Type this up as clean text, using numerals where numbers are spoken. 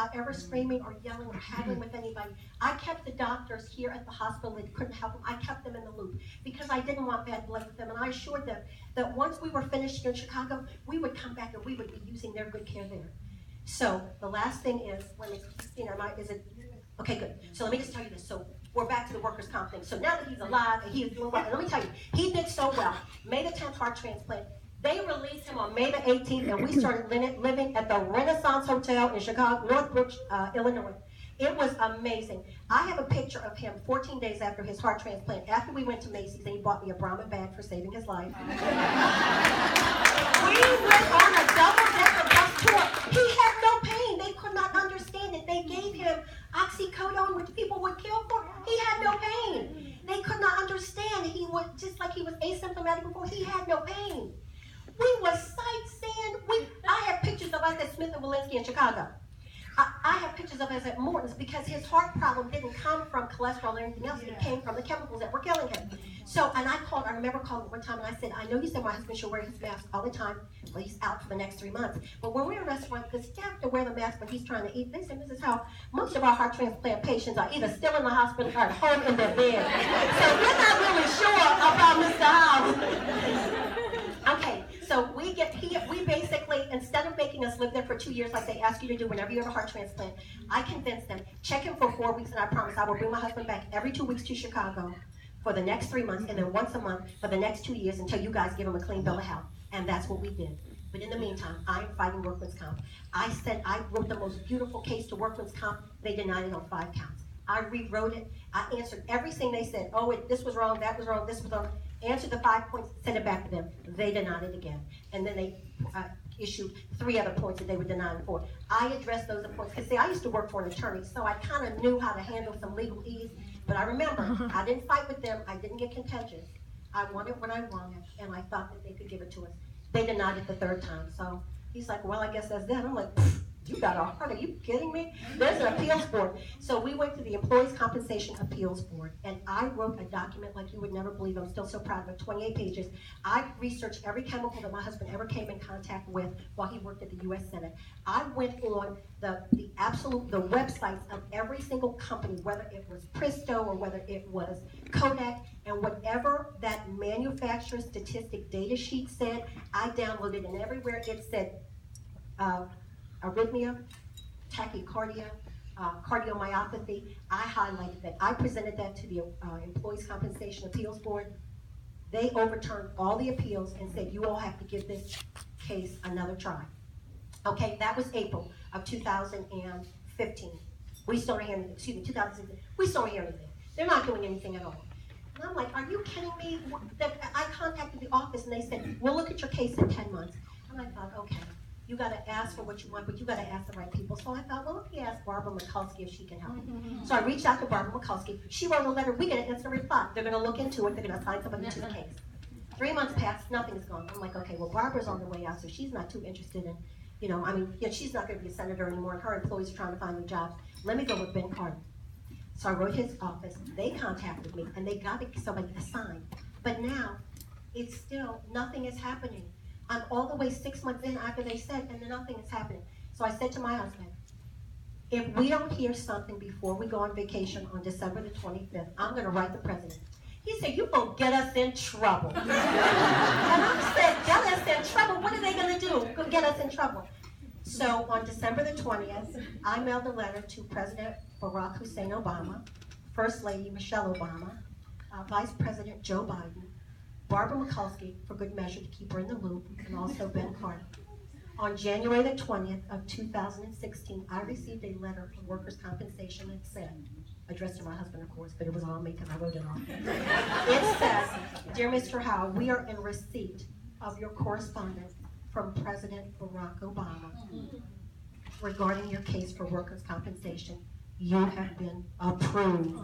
without ever screaming or yelling or haggling with anybody. I kept the doctors here at the hospital that couldn't help them. I kept them in the loop because I didn't want bad blood with them. And I assured them that once we were finished here in Chicago, we would come back and we would be using their good care there. So the last thing is, Kristina, okay, good. So let me just tell you this. So we're back to the workers' comp thing. So now that he's alive and he is doing well, and let me tell you, he did so well. May the 10th heart transplant. They released him on May the 18th, and we started living at the Renaissance Hotel in Chicago, Northbrook, Illinois. It was amazing. I have a picture of him 14 days after his heart transplant, after we went to Macy's, and he bought me a Brahma bag for saving his life. We went on a double-decker bus tour. He had no pain. They could not understand it. They gave him oxycodone, which people would kill for. He had no pain. They could not understand. He was just like he was asymptomatic before. He had no pain. We were sightseeing. I have pictures of us at Smith & Walensky in Chicago. I have pictures of us at Morton's because his heart problem didn't come from cholesterol or anything else. It came from the chemicals that were killing him. So, and I remember calling one time and I said, I know you said my husband should wear his mask all the time. Well, he's out for the next 3 months. But when we're in a restaurant, the staff to wear the mask when he's trying to eat. They said, Mrs. Howell, most of our heart transplant patients are either still in the hospital or at home in their bed. So we're not really sure about Mr. Howell. Okay. So we basically, instead of making us live there for 2 years like they ask you to do whenever you have a heart transplant, I convinced them, check him for 4 weeks, and I promise I will bring my husband back every 2 weeks to Chicago for the next 3 months, and then once a month for the next 2 years until you guys give him a clean bill of health. And that's what we did. But in the meantime, I am fighting workman's comp. I wrote the most beautiful case to workman's comp. They denied it on 5 counts. I rewrote it. I answered everything they said. Oh, this was wrong, that was wrong, this was wrong. Answered the 5 points, sent it back to them. They denied it again. And then they issued 3 other points that they were denying for. I addressed those points. Because see, I used to work for an attorney, so I kind of knew how to handle some legalese. But I remember, I didn't fight with them. I didn't get contentious. I wanted what I wanted, and I thought that they could give it to us. They denied it the 3rd time. So he's like, well, I guess that's that. I'm like, you got a heart, are you kidding me? There's an appeals board. So we went to the Employees Compensation Appeals Board, and I wrote a document like you would never believe. I'm still so proud of it, 28 pages. I researched every chemical that my husband ever came in contact with while he worked at the U.S. Senate. I went on the websites of every single company, whether it was Pristo or whether it was Kodak, and whatever that manufacturer statistic data sheet said, I downloaded, and everywhere it said, arrhythmia, tachycardia, cardiomyopathy, I highlighted that. I presented that to the Employees Compensation Appeals Board. They overturned all the appeals and said, you all have to give this case another try. Okay, that was April of 2015. We still don't hear anything, 2016. We still don't hear anything. They're not doing anything at all. And I'm like, are you kidding me? I contacted the office and they said, we'll look at your case in 10 months. And I thought, okay. You got to ask for what you want, but you got to ask the right people. So I thought, well, let me ask Barbara Mikulski if she can help me. So I reached out to Barbara Mikulski. She wrote a letter. We get an instant reply. They're going to look into it. They're going to assign somebody to the case. 3 months passed. Nothing's gone. I'm like, okay, well, Barbara's on the way out, so she's not too interested in, she's not going to be a senator anymore, and her employees are trying to find new jobs. Let me go with Ben Carter. So I wrote his office. They contacted me, and they got somebody assigned. But now, it's still, nothing is happening. I'm all the way 6 months in after they said, and then nothing is happening. So I said to my husband, if we don't hear something before we go on vacation on December the 25th, I'm going to write the president. He said, you're going to get us in trouble. And I said, get us in trouble? What are they going to do? Go get us in trouble. So on December the 20th, I mailed a letter to President Barack Hussein Obama, First Lady Michelle Obama, Vice President Joe Biden, Barbara Mikulski, for good measure to keep her in the loop, and also Ben Carter. On January the 20th of 2016, I received a letter from Workers' Compensation that said, addressed to my husband, of course, but it was all me because I wrote it off. It says, Dear Mr. Howell, we are in receipt of your correspondence from President Barack Obama regarding your case for workers' compensation. You have been approved.